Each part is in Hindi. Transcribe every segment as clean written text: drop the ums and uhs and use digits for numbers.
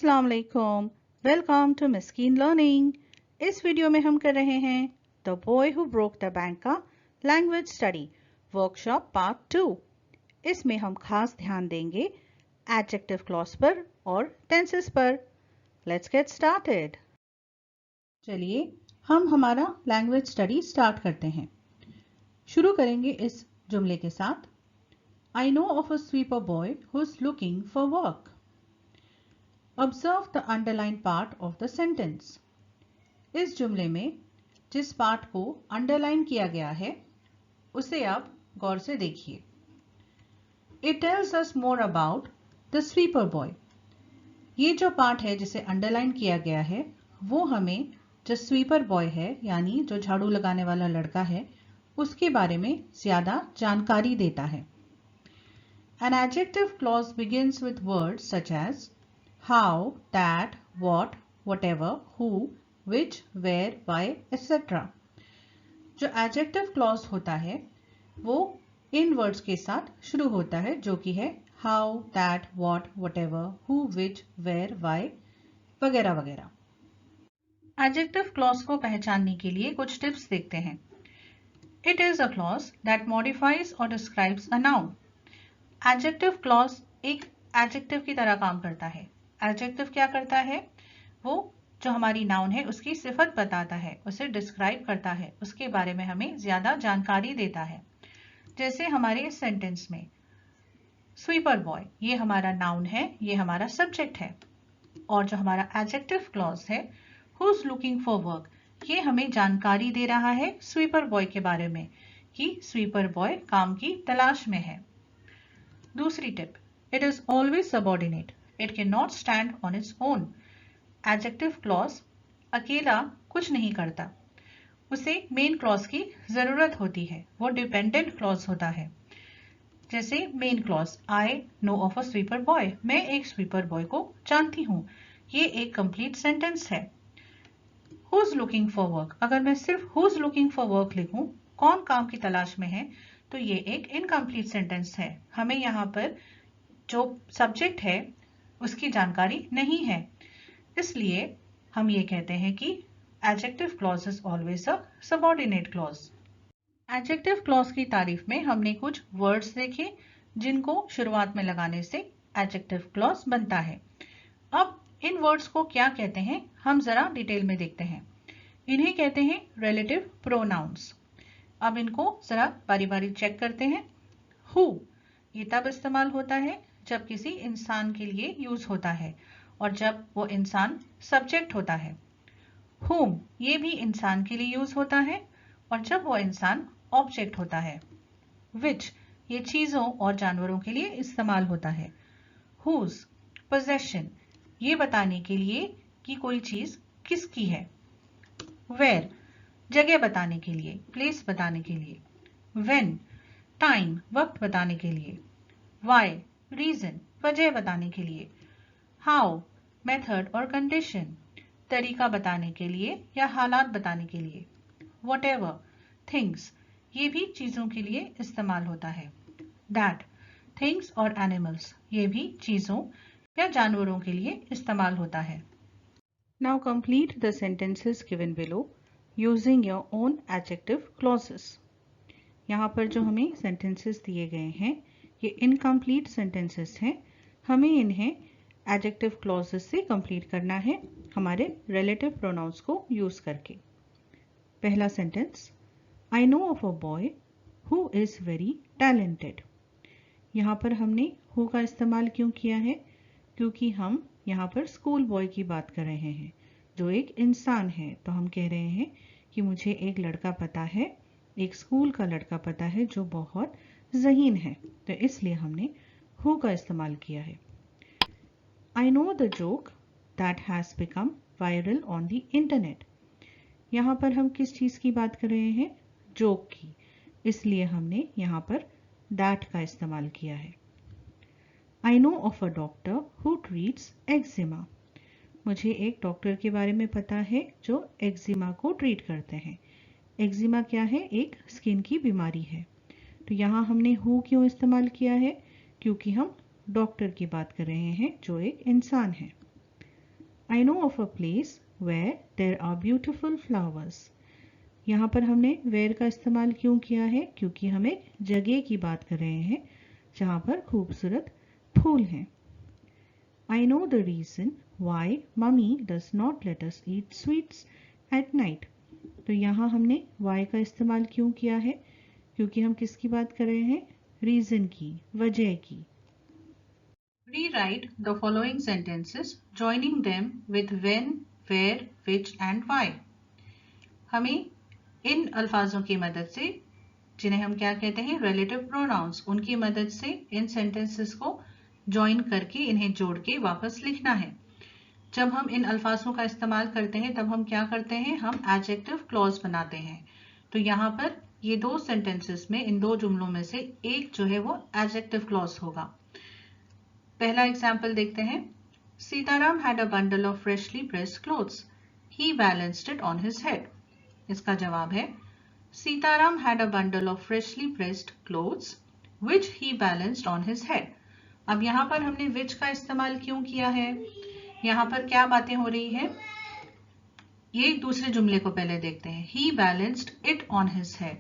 अस्सलाम वालेकुम, वेलकम टू मिस्कीन लर्निंग। इस वीडियो में हम कर रहे हैं the boy who broke the bank का लैंग्वेज स्टडी वर्कशॉप पार्ट 2। इसमें हम खास ध्यान देंगे एडजेक्टिव क्लॉज पर और टेंसेस पर। Let's get started. चलिए हम हमारा लैंग्वेज स्टडी स्टार्ट करते हैं। शुरू करेंगे इस जुमले के साथ, I know of a sweeper boy who is looking for work. Observe the underlined part of the sentence. इस जुमले में जिस पार्ट को अंडरलाइन किया गया है उसे आप गौर से देखिए। It tells us more about the sweeper boy. ये जो पार्ट है जिसे अंडरलाइन किया गया है वो हमें जो स्वीपर बॉय है यानी जो झाड़ू लगाने वाला लड़का है उसके बारे में ज्यादा जानकारी देता है। An adjective clause begins with words such as how, that, what, whatever, who, which, where, why, etc. जो adjective clause होता है वो इन words के साथ शुरू होता है जो कि है how, that, what, whatever, who, which, where, why वगैरह वगैरह। Adjective clause को पहचानने के लिए कुछ टिप्स देखते हैं। It is a clause that modifies or describes a noun. Adjective clause एक adjective की तरह काम करता है। एडजेक्टिव क्या करता है? वो जो हमारी नाउन है उसकी सिफत बताता है, उसे डिस्क्राइब करता है, उसके बारे में हमें ज्यादा जानकारी देता है। जैसे हमारे इस सेंटेंस में स्वीपर बॉय, ये हमारा नाउन है, ये हमारा सब्जेक्ट है। और जो हमारा एडजेक्टिव क्लॉज है who is looking for work, ये हमें जानकारी दे रहा है स्वीपर बॉय के बारे में कि स्वीपर बॉय काम की तलाश में है। दूसरी tip, it is always subordinate, It cannot stand on its own. Adjective clause अकेला कुछ नहीं करता, उसे मेन क्लॉज की जरूरत होती है, वो डिपेंडेंट क्लॉज होता है। जैसे main clause I know of a sweeper boy, मैं एक स्वीपर बॉय को जानती हूँ, ये एक कंप्लीट सेंटेंस है। Who is looking for work, अगर मैं सिर्फ Who is looking for work लिखूं, कौन काम की तलाश में है, तो ये एक इनकम्प्लीट सेंटेंस है। हमें यहाँ पर जो सब्जेक्ट है उसकी जानकारी नहीं है, इसलिए हम ये कहते हैं कि adjective clause is always a subordinate clause. Adjective clause की तारीफ में हमने कुछ वर्ड्स देखे जिनको शुरुआत में लगाने से एडजेक्टिव क्लॉज बनता है। अब इन वर्ड्स को क्या कहते हैं हम जरा डिटेल में देखते हैं। इन्हें कहते हैं रिलेटिव प्रोनाउंस। अब इनको जरा बारी बारी चेक करते हैं। हु ये तब इस्तेमाल होता है जब किसी इंसान के लिए यूज होता है और जब वो इंसान सब्जेक्ट होता है। whom ये भी इंसान के लिए यूज होता है और जब वो इंसान ऑब्जेक्ट होता है। which ये चीजों और जानवरों के लिए इस्तेमाल होता है। whose possession ये बताने के लिए कि कोई चीज किसकी है। where जगह बताने के लिए, प्लेस बताने के लिए। when टाइम वक्त बताने के लिए। why रीजन वजह बताने के लिए। हाउ मेथड और कंडीशन तरीका बताने के लिए या हालात बताने के लिए। व्हाटएवर थिंग्स ये भी चीजों के लिए इस्तेमाल होता है। दैट थिंग्स और एनिमल्स ये भी चीजों या जानवरों के लिए इस्तेमाल होता है। Now complete the sentences given below using your own adjective clauses. यहाँ पर जो हमें सेंटेंसेस दिए गए हैं ये इनकम्प्लीट सेंटेंसेस हैं, हमें इन्हें एडजेक्टिव क्लॉजेस से कंप्लीट करना है हमारे रिलेटिव प्रोनाउंस को यूज करके। पहला sentence, I know of a boy who is very talented. यहाँ पर हमने हु का इस्तेमाल क्यों किया है? क्योंकि हम यहाँ पर स्कूल बॉय की बात कर रहे हैं जो एक इंसान है, तो हम कह रहे हैं कि मुझे एक लड़का पता है, एक स्कूल का लड़का पता है जो बहुत ज़हीन है, तो इसलिए हमने हु का इस्तेमाल किया है। I know the joke that has become viral on the internet. यहाँ पर हम किस चीज़ की बात कर रहे हैं? जोक की, इसलिए हमने यहाँ पर दैट का इस्तेमाल किया है। I know of a doctor who treats eczema. मुझे एक डॉक्टर के बारे में पता है जो एक्जिमा को ट्रीट करते हैं। एक्जिमा क्या है? एक स्किन की बीमारी है। तो यहाँ हमने हु क्यों इस्तेमाल किया है? क्योंकि हम डॉक्टर की बात कर रहे हैं जो एक इंसान है। I know of a place where there are beautiful flowers. यहाँ पर हमने where का इस्तेमाल क्यों किया है? क्योंकि हम एक जगह की बात कर रहे हैं जहाँ पर खूबसूरत फूल हैं. I know the reason why mummy does not let us eat sweets at night. तो यहाँ हमने why का इस्तेमाल क्यों किया है? क्योंकि हम किसकी बात कर रहे हैं? रीजन की, वजह की. Rewrite the following sentences, joining them with when, where, which and why. हमें इन अल्फाजों की मदद से, जिन्हें हम क्या कहते हैं, relative pronouns, उनकी मदद से इन sentences को join करके, इन्हें जोड़ के वापस लिखना है. जब हम इन अल्फाजों का इस्तेमाल करते हैं तब हम क्या करते हैं? हम adjective clause बनाते हैं. तो यहाँ पर ये दो sentences में, इन दो जुमलों में से एक जो है वो adjective clause होगा. पहला एग्जाम्पल देखते हैं. Sitaram had a bundle of freshly pressed clothes. He balanced it on his head. इसका जवाब है Sitaram had a bundle of freshly pressed clothes which he balanced on his head. अब यहाँ पर हमने which का इस्तेमाल क्यों किया है? यहाँ पर क्या बातें हो रही है? ये दूसरे जुमले को पहले देखते हैं. He balanced it on his head.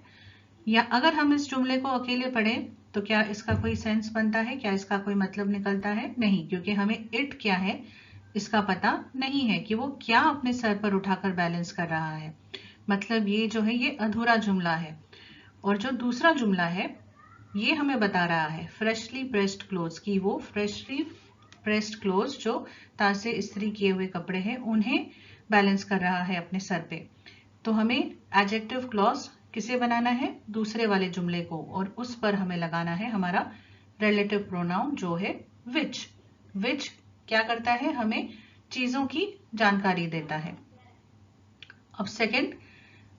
या अगर हम इस जुमले को अकेले पढ़ें तो क्या इसका कोई सेंस बनता है? क्या इसका कोई मतलब निकलता है? नहीं, क्योंकि हमें इट क्या है इसका पता नहीं है कि वो क्या अपने सर पर उठाकर बैलेंस कर रहा है. मतलब ये जो है ये अधूरा जुमला है. और जो दूसरा जुमला है ये हमें बता रहा है फ्रेशली प्रेस्ड क्लोथ्स की, वो फ्रेशली प्रेस्ड क्लोथ्स जो तार से इस्त्री किए हुए कपड़े हैं उन्हें बैलेंस कर रहा है अपने सर पे. तो हमें एडजेक्टिव क्लॉज किसे बनाना है? दूसरे वाले जुमले को, और उस पर हमें लगाना है हमारा रिलेटिव प्रोनाउन जो है which. which क्या करता है? हमें चीजों की जानकारी देता है. अब second,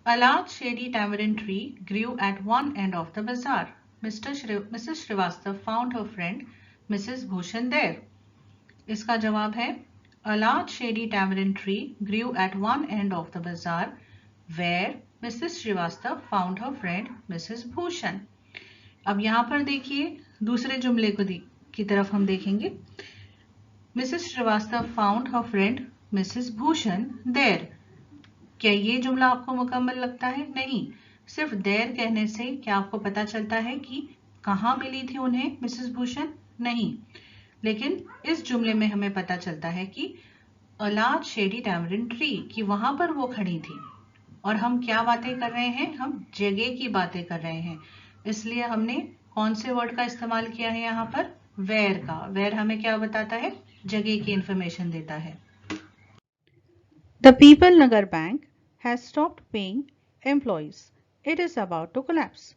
a large shady tamarind tree grew at one end of the bazaar. Mrs. Srivastav found her friend Mrs. Bhushan there. इसका जवाब है a large shady tamarind tree grew at one end of the bazaar where Mrs. Srivastav found her friend Mrs. Bhushan. अब यहाँ पर देखिए दूसरे जुमले की तरफ हम देखेंगे. Mrs. Srivastav found her friend Mrs. Bhushan there. क्या ये जुमला आपको मुकम्मल लगता है? नहीं. सिर्फ there कहने से क्या आपको पता चलता है कि कहाँ मिली थी उन्हें मिसेस भूषण? नहीं. लेकिन इस जुमले में हमें पता चलता है कि a large shady tamarind tree, कि वहां पर वो खड़ी थी. और हम क्या बातें कर रहे हैं? हम जगह की बातें कर रहे हैं. इसलिए हमने कौन से वर्ड का इस्तेमाल किया है यहाँ पर? वेयर का. वेयर हमें क्या बताता है? जगह की इंफॉर्मेशन देता है. The People Nagar Bank has stopped paying employees. It is about to collapse.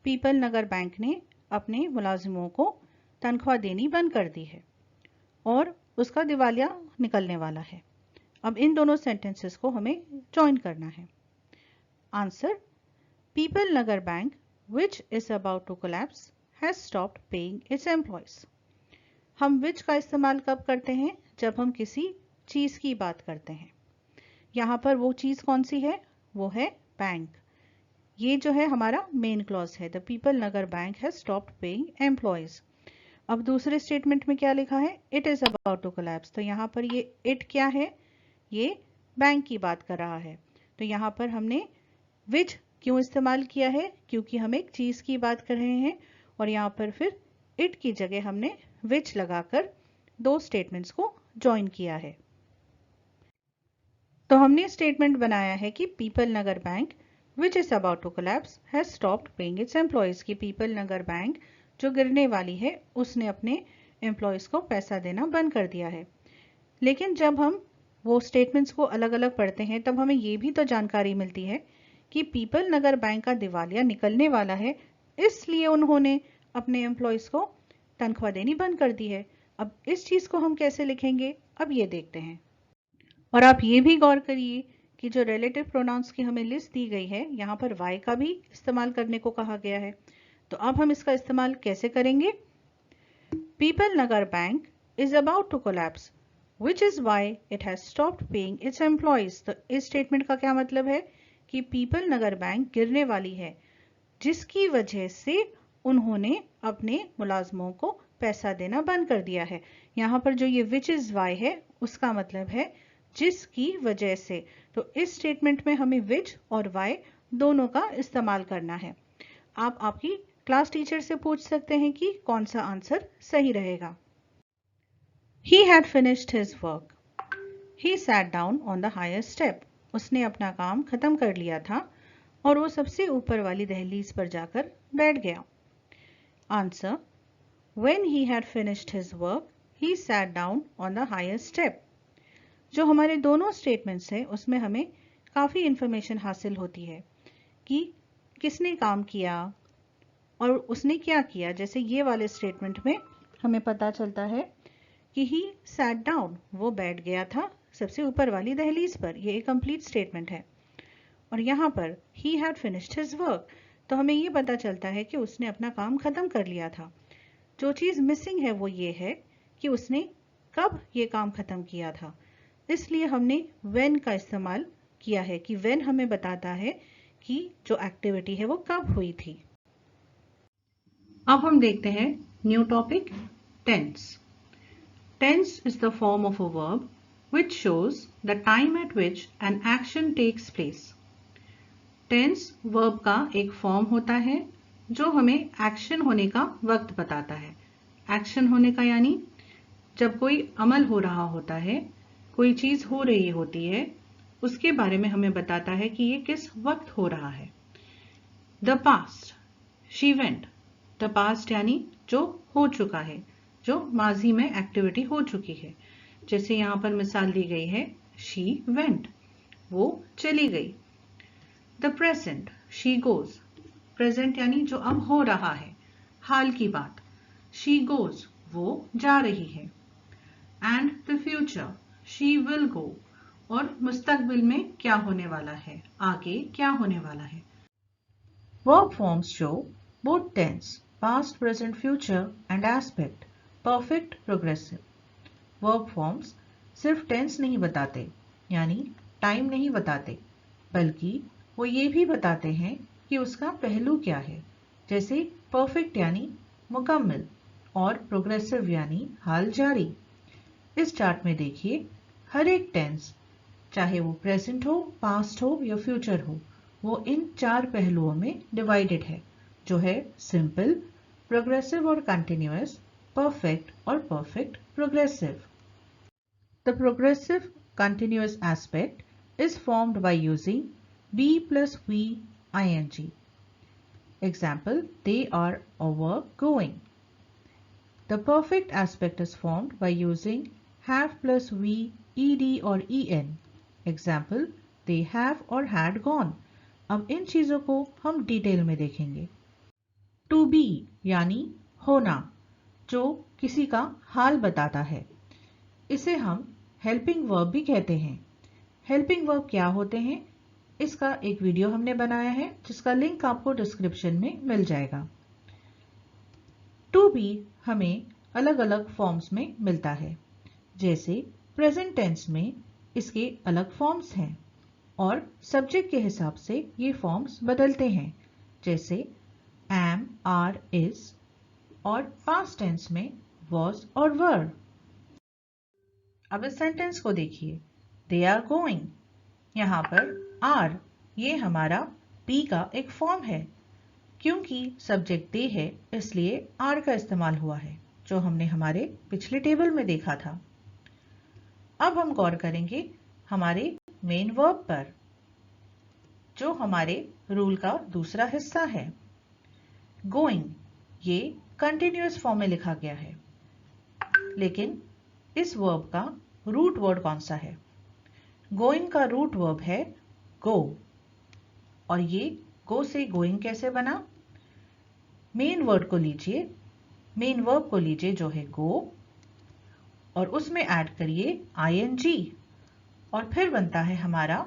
People Nagar Bank ने अपने मुलाजिमों को तनख्वाह देनी बंद कर दी है और उसका दिवालिया निकलने वाला है. अब इन दोनों सेंटेंसेस को हमें जॉइन करना है. Answer, people Nagar bank which is about to collapse has stopped paying its employees. हम विच का इस्तेमाल कब करते हैं? जब हम किसी चीज की बात करते हैं. यहाँ पर वो चीज कौन सी है? वो है बैंक. ये जो है हमारा मेन क्लॉज है. The people Nagar bank has stopped paying employees. अब दूसरे स्टेटमेंट में क्या लिखा है? It is about to collapse. तो यहाँ पर ये इट क्या है? ये बैंक की बात कर रहा है. तो यहाँ पर हमने विच क्यों इस्तेमाल किया है? क्योंकि हम एक चीज की बात कर रहे हैं और यहाँ पर फिर इट की जगह हमने विच लगाकर दो स्टेटमेंट्स को जॉइन किया है. तो हमने स्टेटमेंट बनाया है कि people Nagar bank which is about to collapse has stopped paying its employees. की पीपल नगर बैंक जो गिरने वाली है उसने अपने एम्प्लॉयज को पैसा देना बंद कर दिया है. लेकिन जब हम वो स्टेटमेंट्स को अलग अलग पढ़ते हैं तब हमें ये भी तो जानकारी मिलती है कि पीपल नगर बैंक का दिवालिया निकलने वाला है, इसलिए उन्होंने अपने एम्प्लॉयज को तनख्वाह देनी बंद कर दी है. अब इस चीज को हम कैसे लिखेंगे? अब ये देखते हैं. और आप ये भी गौर करिए कि जो रिलेटिव प्रोनाउंस की हमें लिस्ट दी गई है यहाँ पर वाई का भी इस्तेमाल करने को कहा गया है. तो अब हम इसका इस्तेमाल कैसे करेंगे? People Nagar bank is about to collapse which is why it has stopped paying its employees. तो इस स्टेटमेंट का क्या मतलब है कि पीपल नगर बैंक गिरने वाली है जिसकी वजह से उन्होंने अपने मुलाजमों को पैसा देना बंद कर दिया है. यहाँ पर जो ये which is why है उसका मतलब है जिसकी वजह से। तो इस स्टेटमेंट में हमें विच और वाई दोनों का इस्तेमाल करना है। आप आपकी क्लास टीचर से पूछ सकते हैं कि कौन सा आंसर सही रहेगा। He had finished his work. He sat down on the highest step. उसने अपना काम खत्म कर लिया था और वो सबसे ऊपर वाली दहलीज पर जाकर बैठ गया। Answer, When he had finished his work, he sat down on the highest step. जो हमारे दोनों स्टेटमेंट्स हैं उसमें हमें काफ़ी इंफॉर्मेशन हासिल होती है कि किसने काम किया और उसने क्या किया। जैसे ये वाले स्टेटमेंट में हमें पता चलता है कि ही सैट डाउन, वो बैठ गया था सबसे ऊपर वाली दहलीज पर। ये एक कंप्लीट स्टेटमेंट है। और यहाँ पर he had finished his work, तो हमें ये पता चलता है कि उसने अपना काम खत्म कर लिया था। जो चीज़ मिसिंग है वो ये है कि उसने कब ये काम खत्म किया था, इसलिए हमने when का इस्तेमाल किया है कि when हमें बताता है कि जो एक्टिविटी है वो कब हुई थी। अब हम देखते हैं new topic, tense. Tense is the form of a verb which shows the time at which an action takes place. Tense verb का एक फॉर्म होता है जो हमें एक्शन होने का वक्त बताता है। एक्शन होने का यानी जब कोई अमल हो रहा होता है, कोई चीज़ हो रही होती है, उसके बारे में हमें बताता है कि ये किस वक्त हो रहा है। The past, she went. The past यानी जो हो चुका है, जो माजी में एक्टिविटी हो चुकी है। जैसे यहाँ पर मिसाल दी गई है she went, वो चली गई। The present, she goes. Present यानी जो अब हो रहा है, हाल की बात। she goes, वो जा रही है। And the future, she will go. और मुस्तकबिल में क्या होने वाला है, आगे क्या होने वाला है। Verb forms show both tense, past, present, future and aspect, perfect, progressive. Verb forms सिर्फ टेंस नहीं बताते, यानी टाइम नहीं बताते, बल्कि वो ये भी बताते हैं कि उसका पहलू क्या है। जैसे परफेक्ट यानी मुकम्मल और प्रोग्रेसिव यानी हाल जारी। इस चार्ट में देखिए, हर एक टेंस, चाहे वो प्रेजेंट हो, पास्ट हो या फ्यूचर हो, वो इन 4 पहलुओं में डिवाइडेड है, जो है सिंपल, प्रोग्रेसिव और कंटिन्यूअस, परफेक्ट और perfect progressive. The progressive continuous aspect is formed by using be plus we ing. Example, they are over going. The perfect aspect is formed by using have plus we ed or en. Example, they have or had gone. अब इन चीज़ों को हम डिटेल में देखेंगे। To be यानी होना, जो किसी का हाल बताता है, इसे हम हेल्पिंग वर्ब भी कहते हैं। हेल्पिंग वर्ब क्या होते हैं, इसका एक वीडियो हमने बनाया है जिसका लिंक आपको डिस्क्रिप्शन में मिल जाएगा। टू बी हमें अलग अलग फॉर्म्स में मिलता है। जैसे प्रेजेंट टेंस में इसके अलग फॉर्म्स हैं और सब्जेक्ट के हिसाब से ये फॉर्म्स बदलते हैं। जैसे एम, आर, इज, और पास्ट टेंस में वॉज और वर। अब इस सेंटेंस को देखिए, दे आर गोइंग। यहाँ पर आर, ये हमारा बी का एक फॉर्म है। क्योंकि सब्जेक्ट दे है इसलिए आर का इस्तेमाल हुआ है, जो हमने हमारे पिछले टेबल में देखा था। अब हम गौर करेंगे हमारे मेन वर्ब पर, जो हमारे रूल का दूसरा हिस्सा है। गोइंग, ये कंटिन्यूअस फॉर्म में लिखा गया है, लेकिन इस वर्ब का रूट वर्ड कौन सा है? गोइंग का रूट वर्ब है गो, और ये गो से गोइंग कैसे बना? मेन वर्ड को लीजिए, मेन वर्ब को लीजिए जो है गो, और उसमें ऐड करिए ing, और फिर बनता है हमारा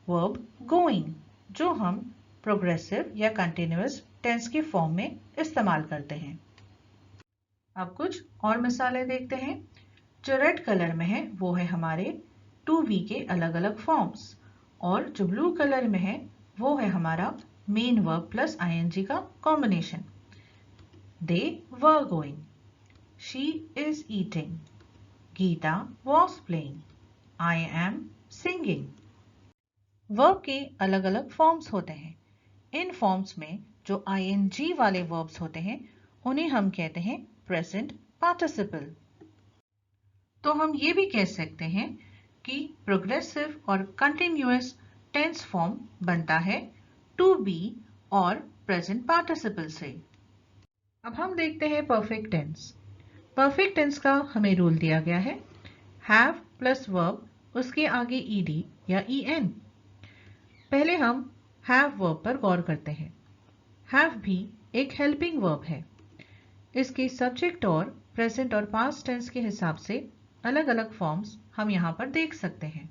वर्ब गोइंग, जो हम प्रोग्रेसिव या कंटिन्यूअस टेंस के फॉर्म में इस्तेमाल करते हैं। अब कुछ और मिसालें देखते हैं। जो रेड कलर में है वो है हमारे टू बी के अलग अलग फॉर्म्स, और जो ब्लू कलर में है वो है हमारा मेन वर्ब प्लस ing का combination. They were going, she is eating, Gita was playing. I am singing. Verb के अलग अलग फॉर्म्स होते हैं। इन फॉर्म्स में जो ing वाले वर्ब्स होते हैं उन्हें हम कहते हैं प्रेजेंट पार्टिसिपल। तो हम ये भी कह सकते हैं कि प्रोग्रेसिव और कंटिन्यूअस टेंस फॉर्म बनता है टू बी और प्रेजेंट पार्टिसिपल से। अब हम देखते हैं परफेक्ट टेंस। परफेक्ट टेंस का हमें रूल दिया गया है हैव प्लस वर्ब उसके आगे ईडी या en। पहले हम हैव वर्ब पर गौर करते हैं। हैव भी एक हेल्पिंग वर्ब है। इसके सब्जेक्ट और प्रेजेंट और पास्ट टेंस के हिसाब से अलग अलग फॉर्म्स हम यहाँ पर देख सकते हैं।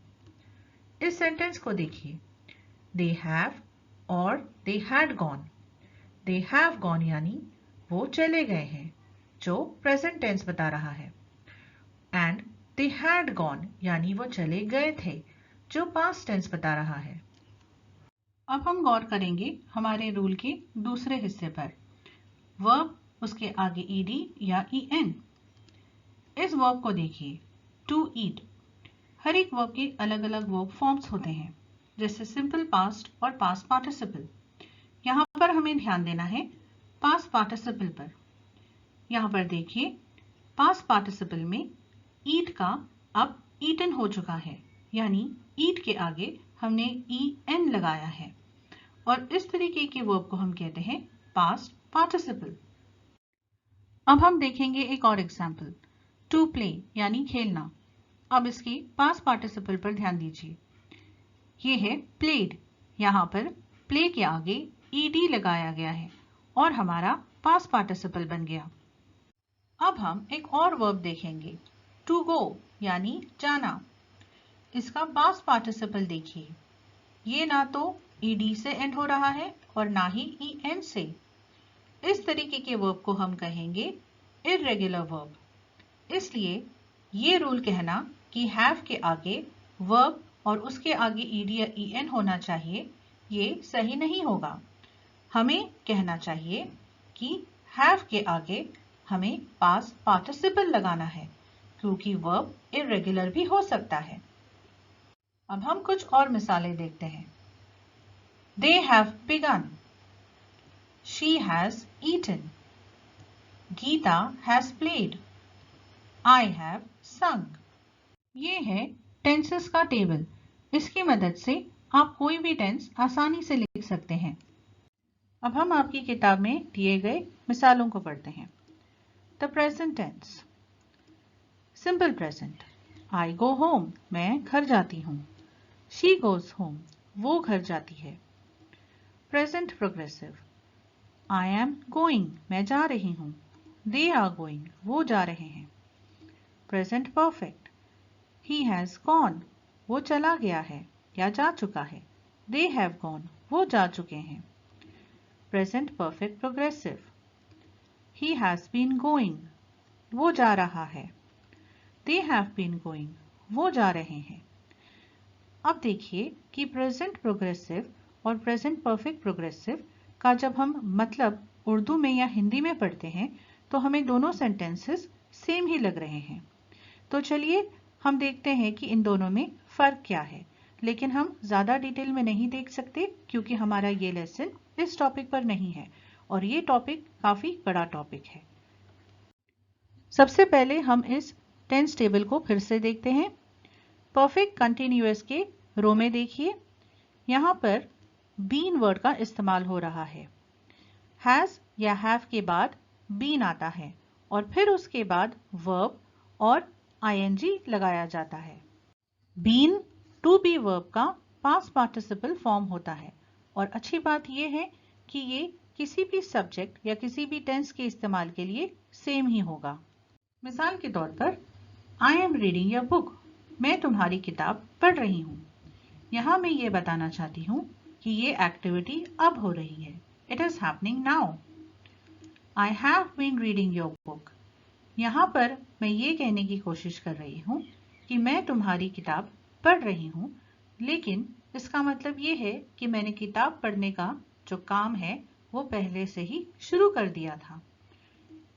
इस सेंटेंस को देखिए, दे हैव और they had gone. They have gone यानी वो चले गए हैं, जो प्रेजेंट टेंस बता रहा है, एंड दे हैड गॉन यानी वो चले गए थे, जो पास्ट टेंस बता रहा है। अब हम गौर करेंगे हमारे रूल के दूसरे हिस्से पर, वर्ब उसके आगे ईडी या en। इस वर्ब को देखिए, टू ईट। हर एक वर्ब के अलग अलग वर्ब फॉर्म्स होते हैं, जैसे सिंपल पास्ट और पास्ट पार्टिसिपल। यहाँ पर हमें ध्यान देना है पास्ट पार्टिसिपल पर। यहाँ पर देखिए, पास्ट पार्टिसिपल में ईट का अब ईटन हो चुका है, यानी ईट के आगे हमने en लगाया है, और इस तरीके के वर्ब को हम कहते हैं पास्ट पार्टिसिपल। अब हम देखेंगे एक और एग्जाम्पल, टू प्ले यानी खेलना। अब इसके पास्ट पार्टिसिपल पर ध्यान दीजिए, ये है प्लेड। यहाँ पर प्ले के आगे ed लगाया गया है और हमारा पास्ट पार्टिसिपल बन गया। अब हम एक और वर्ब देखेंगे, टू गो यानी जाना। इसका पास्ट पार्टिसिपल देखिए, ये ना तो ed से एंड हो रहा है और ना ही en से। इस तरीके के वर्ब को हम कहेंगे इर्रेगुलर वर्ब। इसलिए ये रूल कहना कि हैव के आगे वर्ब और उसके आगे ed या en होना चाहिए, ये सही नहीं होगा। हमें कहना चाहिए कि हैव के आगे हमें पास्ट पार्टिसिपल लगाना है, क्योंकि वर्ब इर्रेगुलर भी हो सकता है। अब हम कुछ और मिसालें देखते हैं। They have begun. She has eaten. Geeta has played. I have sung. ये है टेंसेस का टेबल। इसकी मदद से आप कोई भी टेंस आसानी से लिख सकते हैं। अब हम आपकी किताब में दिए गए मिसालों को पढ़ते हैं। The present tense, simple present, I go home, मैं घर जाती हूँ। शी गोज होम, वो घर जाती है। Present progressive, I am going, मैं जा रही हूँ। दे आर गोइंग, वो जा रहे हैं। Present perfect, he has gone, वो चला गया है या जा चुका है। दे हैव गॉन, वो जा चुके हैं। Present perfect progressive, he has been going, वो जा रहा है। दे हैव बीन गोइंग, वो जा रहे हैं। अब देखिए कि प्रेजेंट प्रोग्रेसिव और प्रेजेंट परफेक्ट प्रोग्रेसिव का जब हम मतलब उर्दू में या हिंदी में पढ़ते हैं तो हमें दोनों सेंटेंसेस सेम ही लग रहे हैं। तो चलिए हम देखते हैं कि इन दोनों में फ़र्क क्या है, लेकिन हम ज़्यादा डिटेल में नहीं देख सकते क्योंकि हमारा ये लेसन इस टॉपिक पर नहीं है और ये टॉपिक काफ़ी बड़ा टॉपिक है। सबसे पहले हम इस टेंस टेबल को फिर से देखते हैं। परफेक्ट कंटिन्यूअस के रो में देखिए, यहाँ पर बीन वर्ड का इस्तेमाल हो रहा है। हैज़ या हैव के बाद बीन आता है और फिर उसके बाद वर्ब और ing लगाया जाता है। बीन टू बी वर्ब का पास्ट पार्टिसिपल फॉर्म होता है और अच्छी बात यह है कि ये किसी भी सब्जेक्ट या किसी भी टेंस के इस्तेमाल के लिए सेम ही होगा। मिसाल के तौर पर, I am reading your book, मैं तुम्हारी किताब पढ़ रही हूँ। यहाँ मैं ये बताना चाहती हूँ कि ये एक्टिविटी अब हो रही है। It is happening now. I have been reading your book, यहाँ पर मैं ये कहने की कोशिश कर रही हूँ कि मैं तुम्हारी किताब पढ़ रही हूँ, लेकिन इसका मतलब ये है कि मैंने किताब पढ़ने का जो काम है वो पहले से ही शुरू कर दिया था।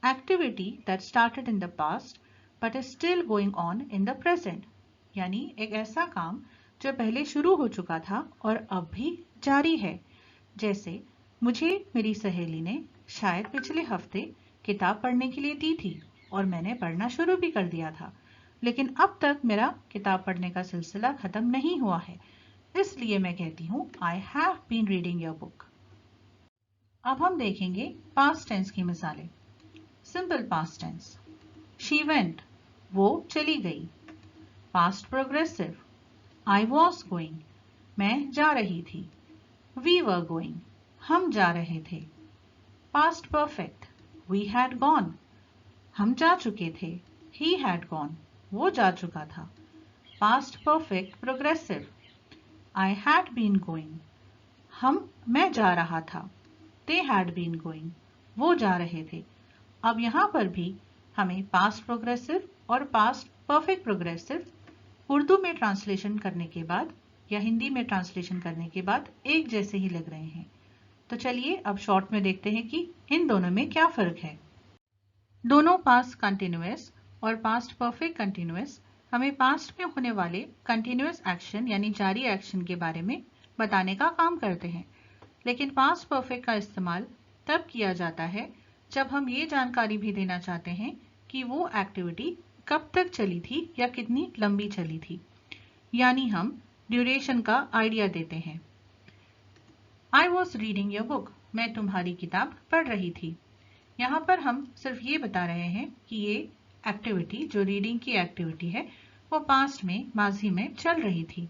Activity that started in the past but is still going on in the present. यानी एक ऐसा काम जो पहले शुरू हो चुका था और अब भी जारी है। जैसे मुझे मेरी सहेली ने शायद पिछले हफ्ते किताब पढ़ने के लिए दी थी और मैंने पढ़ना शुरू भी कर दिया था, लेकिन अब तक मेरा किताब पढ़ने का सिलसिला खत्म नहीं हुआ है, इसलिए मैं कहती हूँ I have been reading your book. अब हम देखेंगे पास्ट टेंस की मिसालें। Simple past tense, she went, वो चली गई। Past progressive, I was going, मैं जा रही थी। We were going, हम जा रहे थे। Past perfect, we had gone, हम जा चुके थे। He had gone, वो जा चुका था। Past perfect progressive, I had been going, मैं जा रहा था। They had been going, वो जा रहे थे। अब यहाँ पर भी हमें पास्ट प्रोग्रेसिव और पास्ट परफेक्ट प्रोग्रेसिव उर्दू में ट्रांसलेशन करने के बाद या हिंदी में ट्रांसलेशन करने के बाद एक जैसे ही लग रहे हैं। तो चलिए अब शॉर्ट में देखते हैं कि इन दोनों में क्या फर्क है। दोनों पास्ट कंटिन्यूअस और पास्ट परफेक्ट कंटिन्यूअस हमें पास्ट में होने वाले कंटिन्यूअस एक्शन यानी जारी एक्शन के बारे में बताने का काम करते हैं, लेकिन पास्ट परफेक्ट का इस्तेमाल तब किया जाता है जब हम ये जानकारी भी देना चाहते हैं कि वो एक्टिविटी कब तक चली थी या कितनी लंबी चली थी, यानी हम ड्यूरेशन का आइडिया देते हैं। I was reading your book, मैं तुम्हारी किताब पढ़ रही थी। यहाँ पर हम सिर्फ ये बता रहे हैं कि ये एक्टिविटी जो रीडिंग की एक्टिविटी है वो पास्ट में माजी में चल रही थी।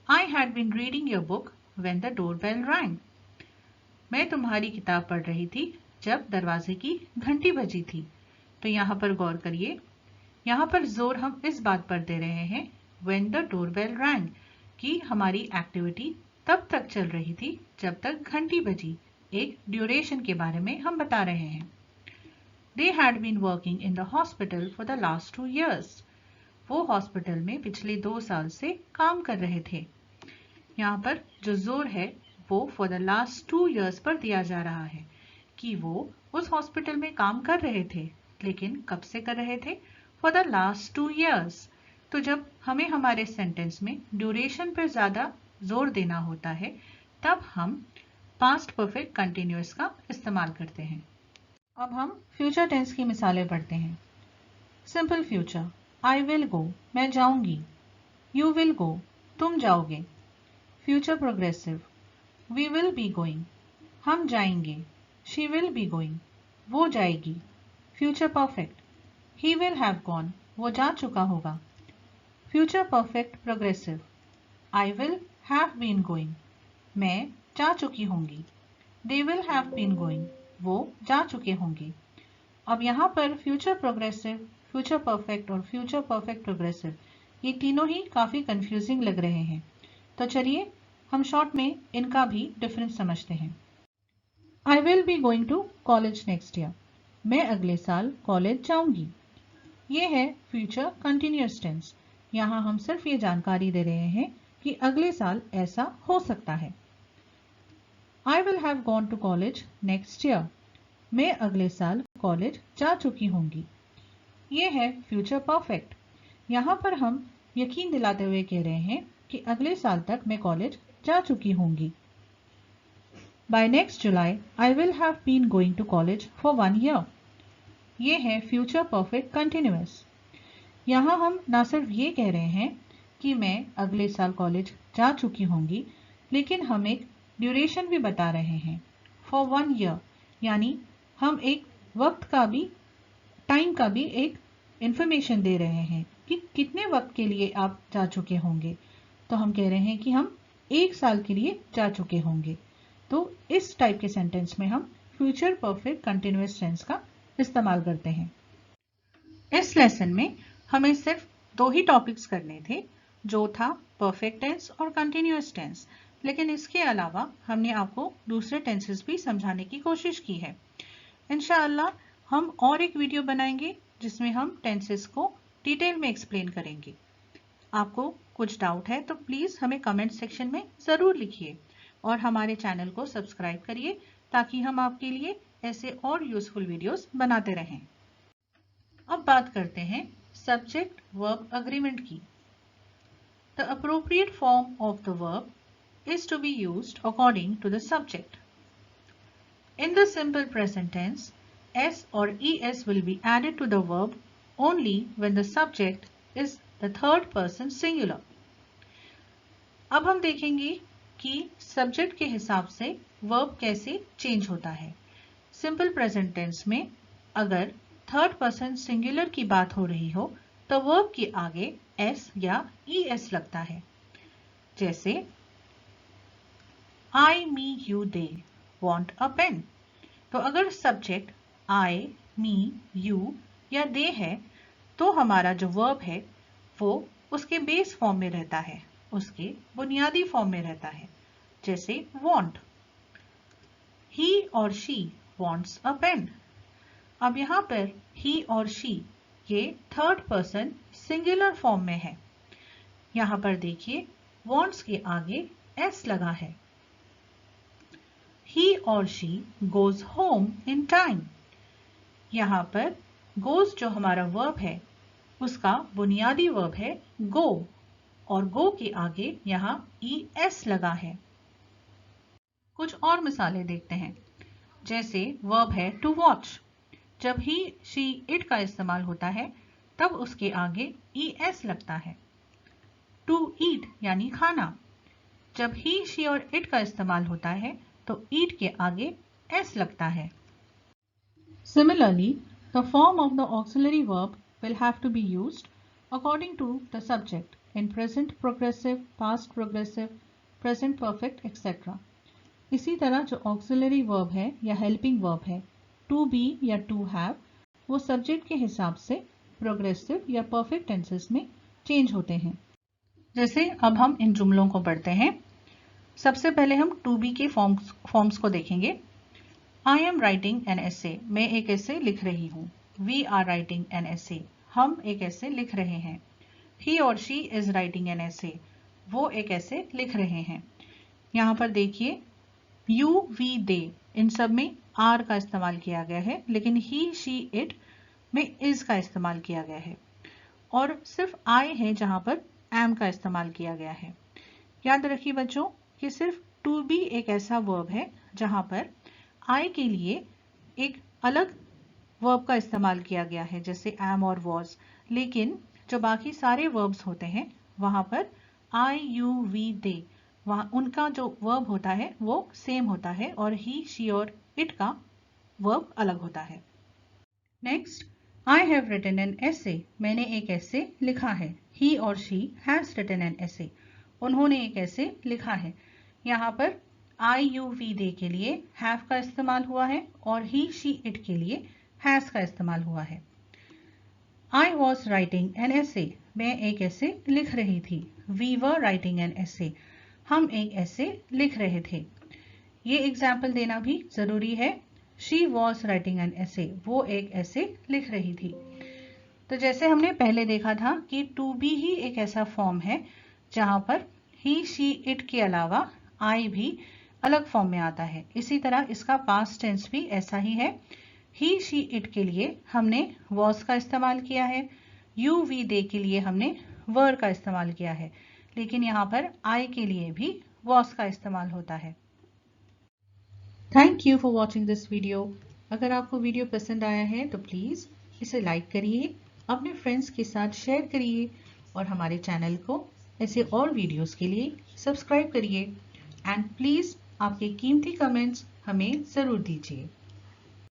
I had been reading your book when the doorbell rang. मैं तुम्हारी किताब पढ़ रही थी जब दरवाजे की घंटी बजी थी। तो यहाँ पर गौर करिए, यहाँ पर जोर हम इस बात पर दे रहे हैं when the doorbell rang कि हमारी एक्टिविटी तब तक चल रही थी जब तक घंटी बजी। एक ड्यूरेशन के बारे में हम बता रहे हैं। They had been working in the hospital for the last 2 years. वो हॉस्पिटल में पिछले 2 साल से काम कर रहे थे। यहाँ पर जो जोर है वो for the last 2 years पर दिया जा रहा है कि वो उस हॉस्पिटल में काम कर रहे थे, लेकिन कब से कर रहे थे? For the last 2 years. तो जब हमें हमारे सेंटेंस में ड्यूरेशन पर ज्यादा जोर देना होता है तब हम पास्ट परफेक्ट कंटिन्यूअस का इस्तेमाल करते हैं। अब हम फ्यूचर टेंस की मिसालें पढ़ते हैं। Simple future, I will go, मैं जाऊंगी। यू विल गो, तुम जाओगे। Future progressive, we will be going, हम जाएंगे। शी विल बी गोइंग, वो जाएगी। Future perfect, he will have gone, वो जा चुका होगा। Future perfect progressive, I will have been going, मैं जा चुकी होंगी। They will have been going, वो जा चुके होंगे। अब यहाँ पर फ्यूचर प्रोग्रेसिव, फ्यूचर परफेक्ट और फ्यूचर परफेक्ट प्रोग्रेसिव ये तीनों ही काफी कंफ्यूजिंग लग रहे हैं, तो चलिए हम शॉर्ट में इनका भी डिफरेंस समझते हैं। I will be going to college next year, मैं अगले साल कॉलेज जाऊंगी। ये है फ्यूचर कंटिन्यूअस टेंस, यहाँ हम सिर्फ ये जानकारी दे रहे हैं कि अगले साल ऐसा हो सकता है। I will have gone to college next year. मैं अगले साल कॉलेज जा चुकी होंगी। ये है फ्यूचर परफेक्ट, यहाँ पर हम यकीन दिलाते हुए कह रहे हैं कि अगले साल तक मैं कॉलेज जा चुकी होंगी। By next July, I will have been going to college for 1 year. ये है फ्यूचर परफेक्ट कंटिन्यूअस, यहाँ हम ना सिर्फ ये कह रहे हैं कि मैं अगले साल कॉलेज जा चुकी होंगी, लेकिन हम एक ड्यूरेशन भी बता रहे हैं फॉर 1 ईयर, यानी हम एक वक्त का भी, टाइम का भी एक इंफॉर्मेशन दे रहे हैं कि कितने वक्त के लिए आप जा चुके होंगे। तो हम कह रहे हैं कि हम 1 साल के लिए जा चुके होंगे। तो इस टाइप के सेंटेंस में हम फ्यूचर परफेक्ट कंटिन्यूअस टेंस का इस्तेमाल करते हैं। इस लेसन में हमें सिर्फ 2 ही टॉपिक्स करने थे, जो था परफेक्ट टेंस और कंटिन्यूअस टेंस, लेकिन इसके अलावा हमने आपको दूसरे टेंसेस भी समझाने की कोशिश की है। इंशाअल्लाह हम और एक वीडियो बनाएंगे जिसमें हम टेंसेस को डिटेल में एक्सप्लेन करेंगे। आपको कुछ डाउट है तो प्लीज़ हमें कमेंट सेक्शन में ज़रूर लिखिए और हमारे चैनल को सब्सक्राइब करिए ताकि हम आपके लिए ऐसे और यूज़फुल वीडियोस बनाते रहें। अब बात करते हैं सब्जेक्ट वर्ब अग्रीमेंट की। The appropriate form of the verb is to be used according to the subject. In the simple present tense, s or es will be added to the verb only when the subject is the third person singular. अब हम देखेंगे कि सब्जेक्ट के हिसाब से वर्ब कैसे चेंज होता है। सिंपल प्रेजेंट टेंस में अगर थर्ड पर्सन सिंगुलर की बात हो रही हो तो वर्ब के आगे एस या es लगता है। जैसे I, me, you, they want a pen। तो अगर सब्जेक्ट I, me, you या they है तो हमारा जो वर्ब है वो उसके बेस फॉर्म में रहता है, उसके बुनियादी फॉर्म में रहता है। जैसे want, he और she wants a pen। अब यहाँ पर he और she ये थर्ड पर्सन सिंगुलर फॉर्म में है। यहाँ पर देखिए wants के आगे s लगा है। He और she goes home in time। यहाँ पर goes जो हमारा वर्ब है उसका बुनियादी वर्ब है go और go के आगे यहाँ es लगा है। कुछ और मिसालें देखते हैं। जैसे वर्ब है to watch। जब he, she, it का इस्तेमाल होता है तब उसके आगे es लगता है। To eat यानी खाना। जब he, she और it का इस्तेमाल होता है तो eat के आगे s लगता है। Similarly, the form of the auxiliary verb will have to be used according to the subject in present progressive, past progressive, present perfect, etc. इसी तरह जो auxiliary verb है या helping verb है to be या to have वो सब्जेक्ट के हिसाब से प्रोग्रेसिव या परफेक्ट टेंसेस में चेंज होते हैं। जैसे अब हम इन जुमलों को पढ़ते हैं। सबसे पहले हम टू बी के फॉर्म्स को देखेंगे। I am writing an essay, मैं एक ऐसे लिख रही हूँ। We are writing an essay, हम एक ऐसे लिख रहे हैं। ही और she is writing an essay, वो एक ऐसे लिख रहे हैं। यहाँ पर देखिए यू, वी, दे इन सब में आर का इस्तेमाल किया गया है, लेकिन ही, शी, इट में इज का इस्तेमाल किया गया है और सिर्फ आई है जहाँ पर एम का इस्तेमाल किया गया है। याद रखिए बच्चों कि सिर्फ टू बी एक ऐसा वर्ब है जहां पर आई के लिए एक अलग वर्ब का इस्तेमाल किया गया है जैसे एम और वॉज, लेकिन जो बाकी सारे वर्ब्स होते हैं वहां पर आई, यू, वी, दे वहां उनका जो वर्ब होता है वो सेम होता है और ही, शी और इट का वर्ब अलग होता है। Next, I have written an essay, मैंने एक ऐसे लिखा है। ही और she has written an essay, उन्होंने एक ऐसे लिखा है। यहाँ पर आई, यू, वी, दे के लिए हैव का इस्तेमाल हुआ है और ही, शी, इट के लिए हैज का इस्तेमाल हुआ है। I was writing an essay, मैं एक ऐसे लिख रही थी। We were writing an essay, हम एक ऐसे लिख रहे थे। ये एग्जाम्पल देना भी जरूरी है। She was writing an essay, वो एक ऐसे लिख रही थी। तो जैसे हमने पहले देखा था कि टू बी ही एक ऐसा फॉर्म है जहां पर ही, शी, इट के अलावा आई भी अलग फॉर्म में आता है। इसी तरह इसका पास्ट टेंस भी ऐसा ही है। ही, शी, इट के लिए हमने वॉज का इस्तेमाल किया है। यू, वी, दे के लिए हमने वर का इस्तेमाल किया है, लेकिन यहाँ पर आई के लिए भी वॉज का इस्तेमाल होता है। Thank you for watching this video. अगर आपको वीडियो पसंद आया है तो प्लीज़ इसे लाइक करिए, अपने फ्रेंड्स के साथ शेयर करिए और हमारे चैनल को ऐसे और वीडियोस के लिए सब्सक्राइब करिए। एंड प्लीज़ आपके कीमती कमेंट्स हमें ज़रूर दीजिए।